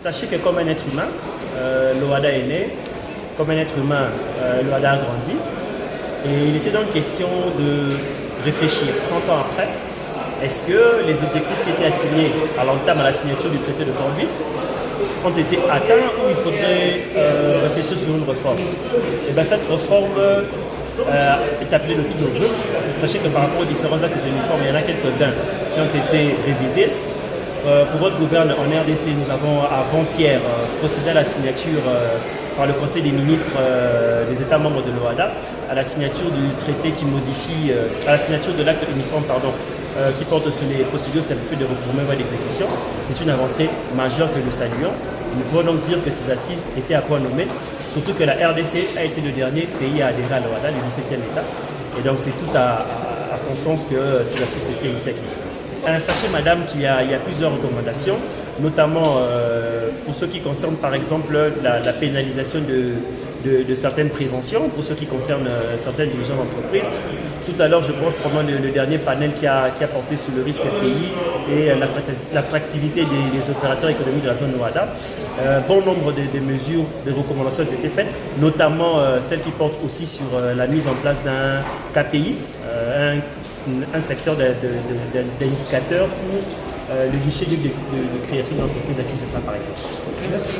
Sachez que comme un être humain, l'OHADA est né, comme un être humain, l'OHADA a grandi. Et il était donc question de réfléchir 30 ans après, est-ce que les objectifs qui étaient assignés à l'entame, à la signature du traité de Cordoue ont été atteints ou il faudrait réfléchir sur une réforme. Et bien cette réforme est appelée de tous nos jours. Sachez que par rapport aux différents actes uniformes, il y en a quelques-uns qui ont été révisés. Pour votre gouverneur en RDC, nous avons avant-hier procédé à la signature par le Conseil des ministres des États membres de l'OHADA à la signature du traité qui modifie, à la signature de l'acte uniforme, qui porte sur les procédures simplifiées de recouvrement et d'exécution. C'est une avancée majeure que nous saluons. Nous pouvons donc dire que ces assises étaient à point nommé, surtout que la RDC a été le dernier pays à adhérer à l'OHADA, le 17e État. Et donc c'est tout à son sens que ces assises se tiennent ici à Kinshasa. Sachez, madame, qu'il y a plusieurs recommandations, notamment pour ce qui concerne, par exemple, la pénalisation de certaines préventions, pour ce qui concerne certaines dirigeants d'entreprise. Tout à l'heure, je pense, pendant le dernier panel qui a porté sur le risque pays et l'attractivité des opérateurs économiques de la zone OHADA, bon nombre de mesures, de recommandations ont été faites, notamment celles qui portent aussi sur la mise en place d'un KPI, un secteur d'indicateurs pour le guichet de création d'entreprises à Kinshasa, par exemple.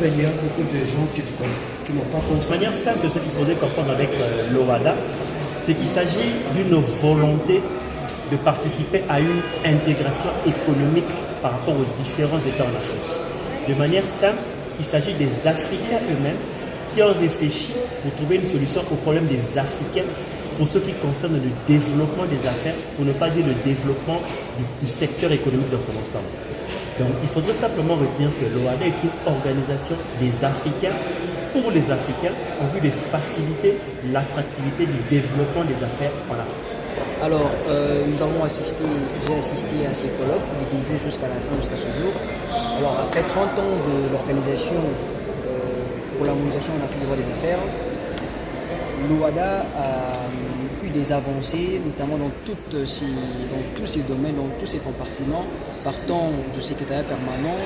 Il y a beaucoup de gens qui n'ont pas compris. De manière simple, ce qu'il faudrait comprendre avec l'OHADA, c'est qu'il s'agit d'une volonté de participer à une intégration économique par rapport aux différents États en Afrique. De manière simple, il s'agit des Africains eux-mêmes qui ont réfléchi pour trouver une solution au problème des Africains pour ce qui concerne le développement des affaires, pour ne pas dire le développement du secteur économique dans son ensemble. Donc il faudrait simplement retenir que l'OHADA est une organisation des Africains pour les Africains en vue de faciliter l'attractivité du développement des affaires en Afrique. Alors, j'ai assisté à ces colloques du début jusqu'à la fin, jusqu'à ce jour. Alors, après 30 ans de l'organisation pour l'harmonisation en Afrique des droits des affaires, l'OHADA a eu des avancées, notamment dans tous ces domaines, dans tous ces compartiments, partant du secrétariat permanent,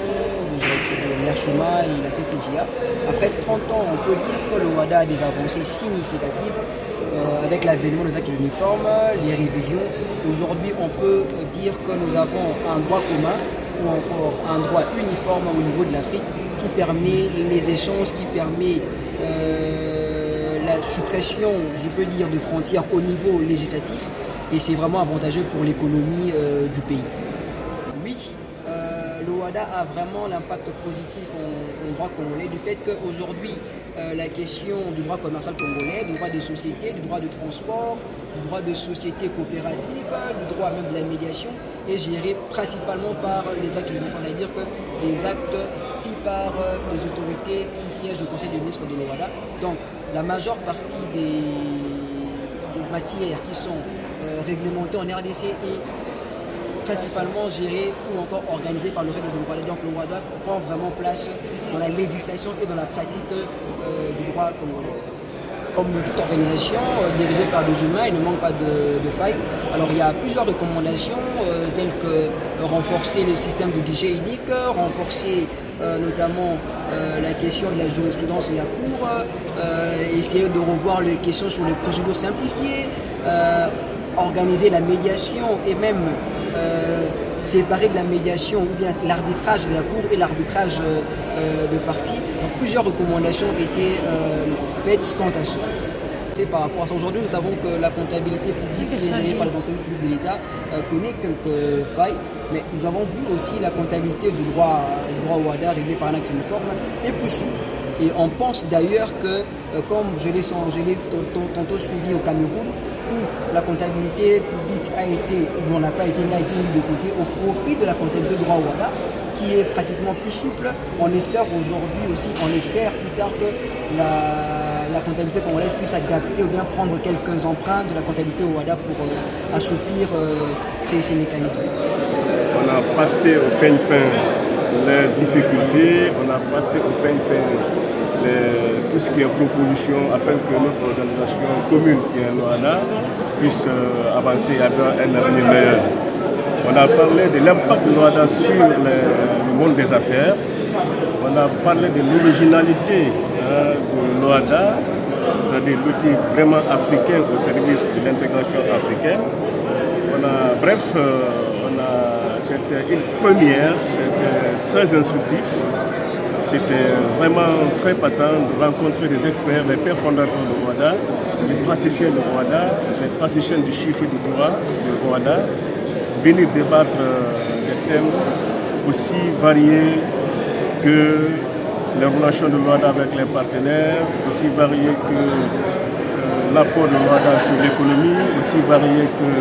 de l'ERCHUMA et la CCJA. Après 30 ans, on peut dire que l'OHADA a des avancées significatives avec l'avènement des actes uniformes, les révisions. Aujourd'hui, on peut dire que nous avons un droit commun ou encore un droit uniforme au niveau de l'Afrique qui permet les échanges, qui permet la suppression, je peux dire, de frontières au niveau législatif, et c'est vraiment avantageux pour l'économie du pays. Oui, l'OHADA a vraiment l'impact positif en droit congolais, du fait qu'aujourd'hui, la question du droit commercial congolais, du droit des sociétés, du droit de transport, du droit de sociétés coopératives, du droit même de la médiation, est géré principalement par les actes uniformes, c'est-à-dire que les actes pris par les autorités qui siègent au Conseil des ministres de l'OHADA. Donc, la majeure partie des matières qui sont réglementées en RDC est principalement gérée ou encore organisée par le règle de l'OHADA. Donc l'OHADA prend vraiment place dans la législation et dans la pratique du droit congolais. Comme toute organisation dirigée par des humains, il ne manque pas de failles. Alors il y a plusieurs recommandations telles que renforcer le système de guichet unique, renforcer notamment la question de la jurisprudence de la Cour, essayer de revoir les questions sur les procédures simplifiées, organiser la médiation et même séparer de la médiation ou bien l'arbitrage de la Cour et l'arbitrage de parties. Donc plusieurs recommandations ont été faites quant à ça. Par rapport à ça, aujourd'hui, nous savons que la comptabilité publique gérée par les entreprises publiques de l'État connaît quelques failles, mais nous avons vu aussi la comptabilité du droit OHADA réglé par un acte uniforme est plus souple. Et on pense d'ailleurs que, comme je l'ai tantôt suivi au Cameroun, où la comptabilité publique a été mise de côté au profit de la comptabilité de droit OHADA, qui est pratiquement plus souple. On espère aujourd'hui aussi, on espère plus tard que la comptabilité congolaise puisse s'adapter ou bien prendre quelques emprunts de la comptabilité OHADA pour assouplir ces mécanismes. On a passé au peigne fin les difficultés, on a passé au peigne fin tout ce qui est proposition afin que notre organisation commune qui est l'OHADA puisse avancer et avoir un avenir meilleur. On a parlé de l'impact de l'OHADA sur le monde des affaires. On a parlé de l'originalité de l'OHADA, c'est-à-dire l'outil vraiment africain au service de l'intégration africaine. C'était une première, c'était très instructif. C'était vraiment très patent de rencontrer des experts, les pères fondateurs de l'OHADA, les praticiens de l'OHADA, les praticiens du chiffre du droit de l'OHADA, venir débattre des thèmes aussi variés que les relations de l'OHADA avec les partenaires, aussi variés que l'apport de l'OHADA sur l'économie, aussi variés que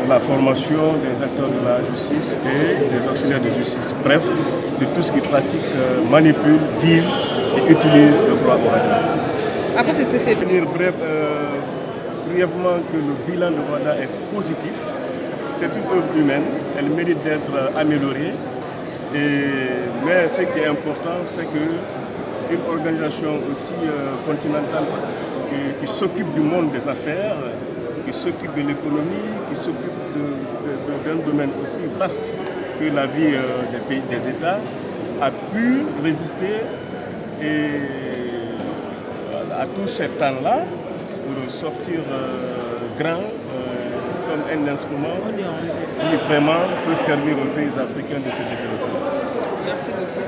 la formation des acteurs de la justice et des auxiliaires de justice. Bref, de tout ce qui pratique, manipule, vive et utilise le droit OHADA. Après, c'était Dire brièvement que le bilan de l'OHADA est positif. C'est une œuvre humaine, elle mérite d'être améliorée. Mais ce qui est important, c'est qu'une organisation aussi continentale qui s'occupe du monde des affaires, qui s'occupe de l'économie, qui s'occupe d'un domaine aussi vaste que la vie des pays, des États, a pu résister à tous ces temps-là pour sortir grand comme un instrument qui vraiment peut servir aux pays africains de se développer. Merci beaucoup.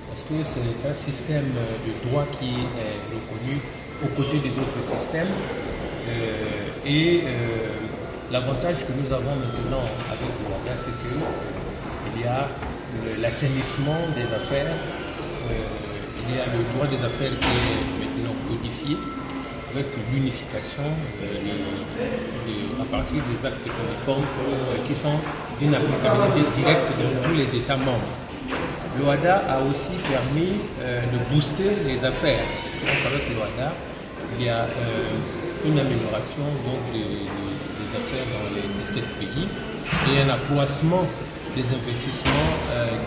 Parce que c'est un système de droit qui est reconnu aux côtés des autres systèmes. L'avantage que nous avons maintenant avec l'OHADA, c'est qu'il y a l'assainissement des affaires, il y a le droit des affaires qui est maintenant codifié avec l'unification à partir des actes conformes qui sont d'une applicabilité directe dans tous les États membres. L'OHADA a aussi permis de booster les affaires. Donc avec l'OHADA, il y a une amélioration donc, des affaires dans les 17 pays et un accroissement des investissements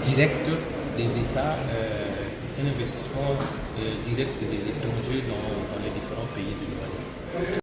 directs des États, un investissement direct des étrangers dans les différents pays de l'OHADA.